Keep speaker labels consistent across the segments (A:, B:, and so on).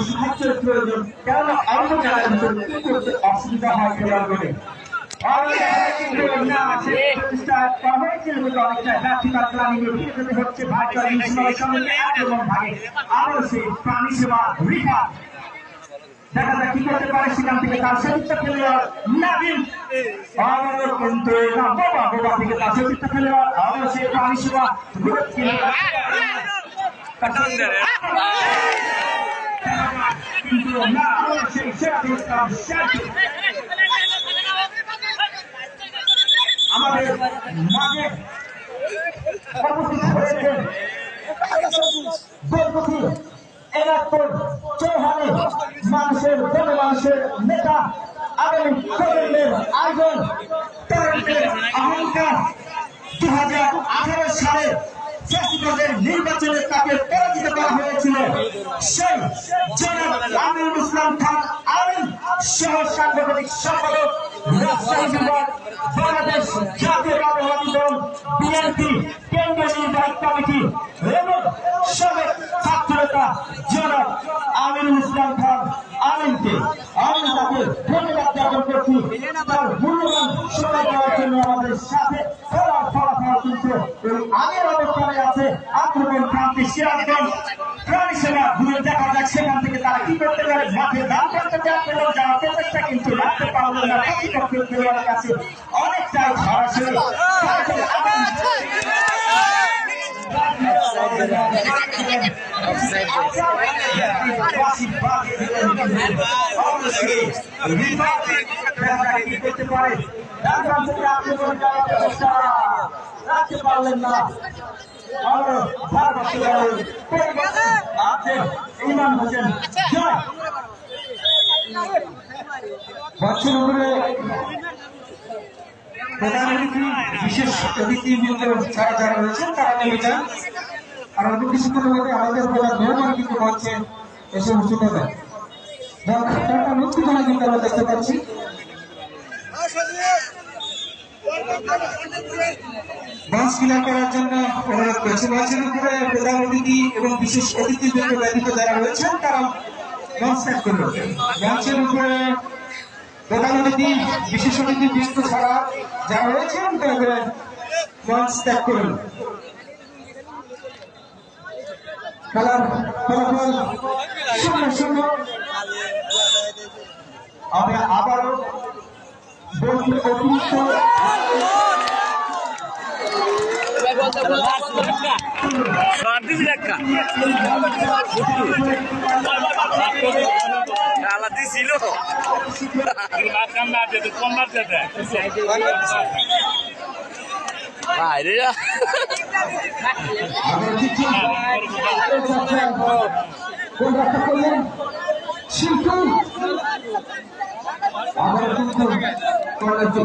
A: সাহায্যের প্রয়োজন, কেননা অন্য জায়গায় কি করতে অসুবিধা হয় খেলোয়াড়গুলি। দেখা যাক কি করতে পারে সেখান থেকে তার সতীর্থ খেলোয়াড় নাবিল কিন্তু বোবা বোবা থেকে তার সতীর্থ খেলোয়াড় আবার সেই প্রাণী সেবা কিন্তু না সেই আমাদের মাঝে উপস্থিত হয়েছেন গোলপতি এনায়তপুর চৌহানি মানুষের জনমানুষের নেতা, আগামী প্রজন্মের আয়োজন, তরুণদের অহংকার। 2018 সালে ফেসিবাদের নির্বাচনে তাকে পরাজিত করা হয়েছিল। সেই জনাব আমিনুল ইসলাম খান আমিন সহ সাংগঠনিক সম্পাদক, রাজশাহী বিভাগ বাংলাদেশ জাতীয়তাবাদী দল বিএনপি কেন্দ্রীয় নির্বাহী কমিটি এবং সাবেক ছাত্রনেতা জনাব আমিনুল ইসলাম খান আমিনকে আমি তাকে ধন্যবাদ জ্ঞাপন করছি তার মূল্যবান সময় দেওয়ার জন্য। আমাদের সাথে খেলার ফলাফল কিন্তু এই আগের অবস্থানে আছে। আক্রমণ ক্রান্তি সিরাজগঞ্জ প্রাণী সেবা ঘুরে দেখা যাক সেখান থেকে তারা কি করতে পারে। মাঠে দান করতে যাওয়ার প্রচেষ্টা কিন্তু রাখতে পারলো না প্রতিপক্ষের খেলোয়াড়ের কাছে অনেকটাই সরাসরি করতে পারে রাখতে পারলেন না। ইমাম হোসেন বছর উপরে প্রধান অতিথি বিশেষ অতিথিবৃন্দ যারা যারা রয়েছেন তারা নেমে যান। আর অল্প কিছুক্ষণের মধ্যে আমাদের বলার মেহমান কিন্তু মঞ্চে এসে উচিত হবে। উত্তেজনা কিন্তু আমরা দেখতে পাচ্ছি। মঞ্চ ক্লিয়ার করার জন্য অনুরোধ করেছি। মঞ্চের উপরে প্রধান অতিথি এবং বিশেষ অতিথিবৃন্দ ব্যতীত যারা রয়েছেন তারা মঞ্চ ত্যাগ করবেন। মঞ্চের উপরে প্রধান অতিথি বিশেষ অতিথিবৃন্দ ছাড়া যারা রয়েছেন তারা মঞ্চ ত্যাগ করবেন। খেলার ফলাফল 0-0। আমরা আবারও বলছি অতিরিক্ত
B: ছিল
A: শিল্পী আমরা কিন্তু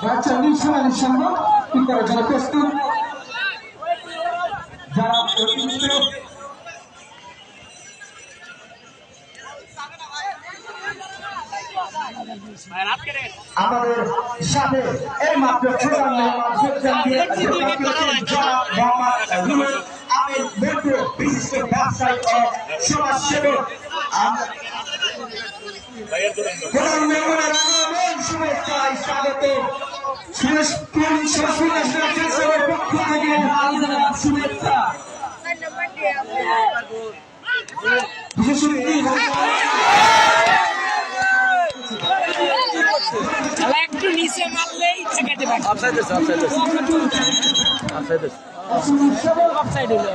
A: বাচ্চা নিঃসন্ধানের সঙ্গে কি করার জন্য প্রস্তুত। যারা আমাদের সাথে এই মাত্র বিশিষ্ট ব্যবসায়ী ও সমাজসেবক শুভেচ্ছায় স্বাগত। পক্ষ থেকে শুভেচ্ছা বিশেষ
C: একটু নিচে মারলেই ঠেকাতে পারে। অফসাইড হলো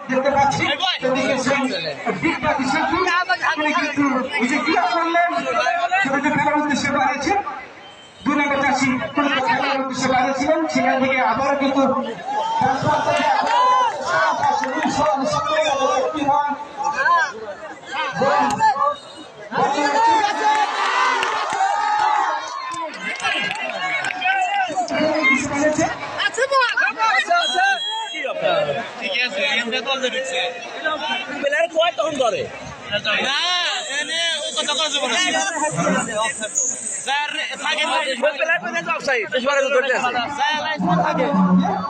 A: দেখতে পাচ্ছি উদ্দেশ্যে বাড়িয়েছেন 2 নম্বর চাষি খেলার উদ্দেশ্যে বাড়িয়েছিলেন সেখান থেকে আবারও কিন্তু কি হয়
C: তখন ধরে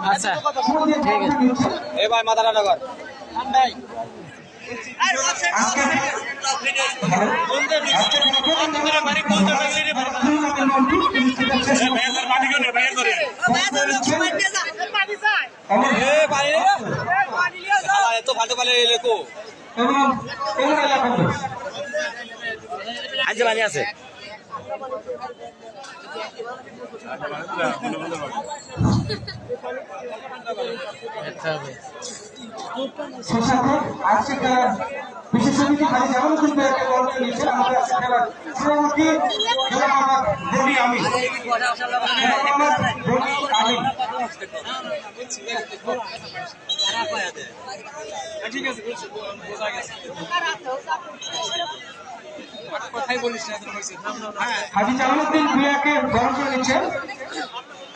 C: আচ্ছা ঠিক আছে এ ভাই মাথা ঠান্ডা কর আজ পানি আছে
A: আজকে খেলার বিশেষ সমিতি খালি যেমন কিন্তু একটা গল্প নিয়েছে আমাদের আজকে খেলার সভাপতি বলি আমি
C: ঠিক আছে
A: হাজি জামালউদ্দিন ভূঁইয়াকে গ্রহণ করে নিচ্ছেন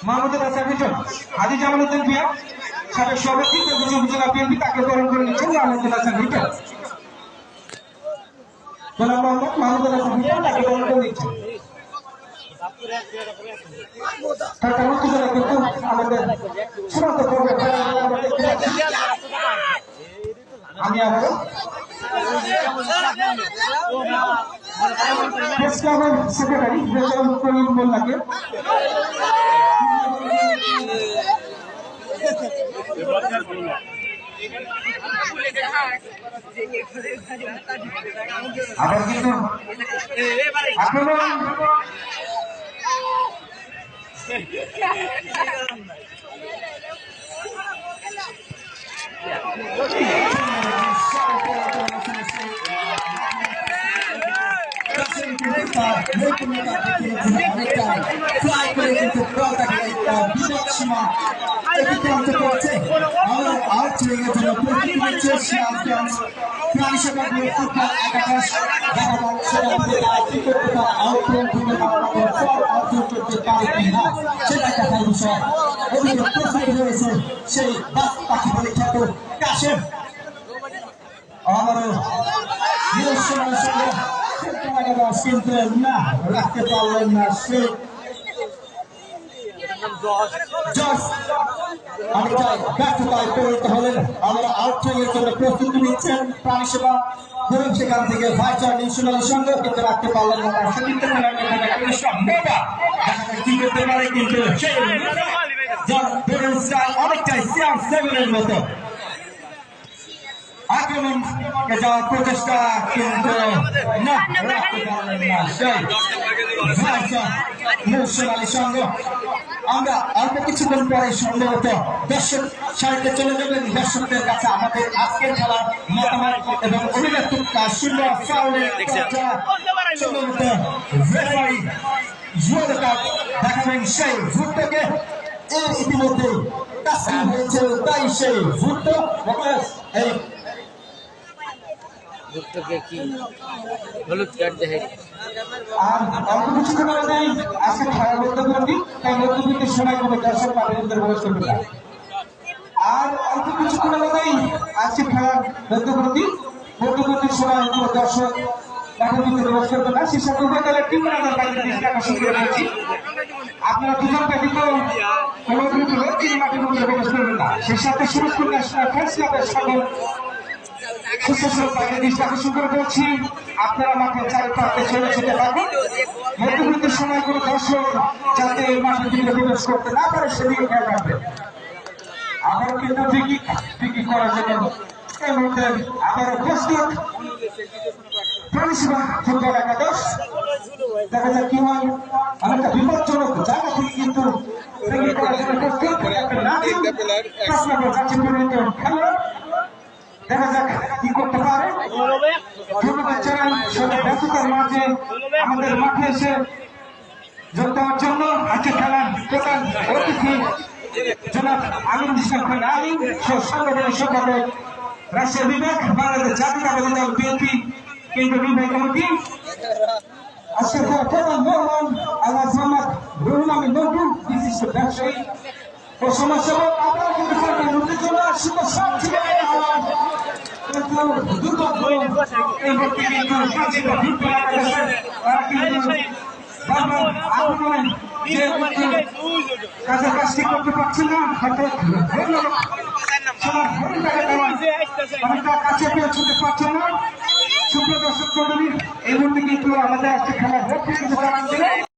A: মাহমুদুর রাজা মিটন হাজি জামালউদ্দিন ভূঁইয়া সাবেক সভাপতি উপজেলা বিএনপি তাকে গ্রহণ করে নিচ্ছেন মাহমুদুর রাজা মিটন জনাব মোহাম্মদ মাহমুদুর রাজা মিটন তাকে গ্রহণ করে নিচ্ছেন কিন্তু আমাদের চূড়ান্ত পর্বে আমি আবারও প্রেস ক্লাবের সেক্রেটারি রেজাউল করিম মোল্লাকে আবার কিন্তু আক্রমণ সেই বাস পাখি বলে খ্যাত কাশেম আমারও কিন্তু না রাখতে পারলেন না সে অনেকটাই ব্যর্থতায় পরিণত হলেন আমরা আউটসাইডের জন্য প্রস্তুতি নিচ্ছেন প্রাণী সেবা ধরুন সেখান থেকে ভাইচার ন্যাশনাল সংঘ কিন্তু রাখতে পারলেন না তার সতীর্থ কি করতে পারে কিন্তু অনেকটাই সিয়াম সেভেনের মতো আক্রমণ যাওয়ার প্রচেষ্টা কিন্তু না রাখতে পারলেন না সেই ন্যাশনাল সংঘ আমরা অল্প কিছুক্ষণ পরে সম্ভবত দর্শক সারিতে চলে যাবেন দর্শকদের কাছে আমাদের আজকের খেলার মতামত এবং অভিব্যক্তি শূন্য ফাউলের সম্ভবত রেফারি দেখাবেন সেই ভুট্টোকে এর ইতিমধ্যে তাসলিম হয়েছে তাই সেই ভুট্টো এই
C: ভুট্টোকে কি হলুদ কার্ড দেখে
A: আর অল্প কিছুক্ষণ আগেই আজকে খেলা বক্তব্যটি তাই বক্তব্যের সময় কোনো দর্শক পাবেন প্রবেশ করবে না আর অল্প কিছুক্ষণ আগেই আজকে খেলার বক্তব্যটির সময় কোনো দর্শক প্রবেশ করবে না সে সকল দলের টিম ম্যানেজার বাইরে দৃষ্টি আকর্ষণ করে দিয়েছি আপনারা দুজন ব্যতীত অনুরোধ হলো তিনি মাঠের মধ্যে প্রবেশ করবেন না সেই সাথে সুরজপুর ন্যাশনাল ফ্যান্স ক্লাবের সকল আপনারা মাঠের চারিপাশে ছেড়ে যেতে পারবেন মধ্যবর্তীর সময় কোনো দর্শক যাতে মাঠের দিকে প্রবেশ করতে না পারে সেদিকে খেয়াল রাখবেন আবারও কিন্তু ফ্রি করার জন্য এর মধ্যে আবারও প্রস্তুত পরিষেবা ফুটবল একাদশ দেখা যাক কি হয় অনেকটা বিপজ্জনক জায়গা থেকে কিন্তু করার জন্য প্রস্তুত খেলোয়াড় দেখা যাক কি করতে পারে ধন্যবাদ জানাই সবাই ব্যস্ততার মাঝে আমাদের মাঠে এসে যোগ দেওয়ার জন্য আজকে খেলার প্রধান অতিথি জনাব আমিনুল ইসলাম খান আলী সাংগঠনিক সম্পাদক রাজশাহী বিভাগ বাংলাদেশ জাতীয়তাবাদী দল বিএনপি কেন্দ্রীয় নির্বাহী কমিটি আজকে প্রধান মেহমান আল্লাহ মোহাম্মদ রুহুল আমিন নন্টু বিশিষ্ট ব্যবসায়ী ও সমাজসেবক আপনারা কিন্তু পার্টির মধ্যে চলে আসছিল সব ছিল দুর্ভাগ্য এই মুহূর্তে কিন্তু সাংবাদিকরা ঢুকতে না পেরেছে। তারা কিন্তু বারবার আন্দোলন যে কাজের কাজটি করতে পারছে না হয়তো সবার ভূমিকাকে দেওয়া অনেকটা কাছে পৌঁছতে পারছে না। সুপ্রিয় দর্শক মণ্ডলী এই মুহূর্তে কিন্তু আমাদের আজকে খেলা ভোট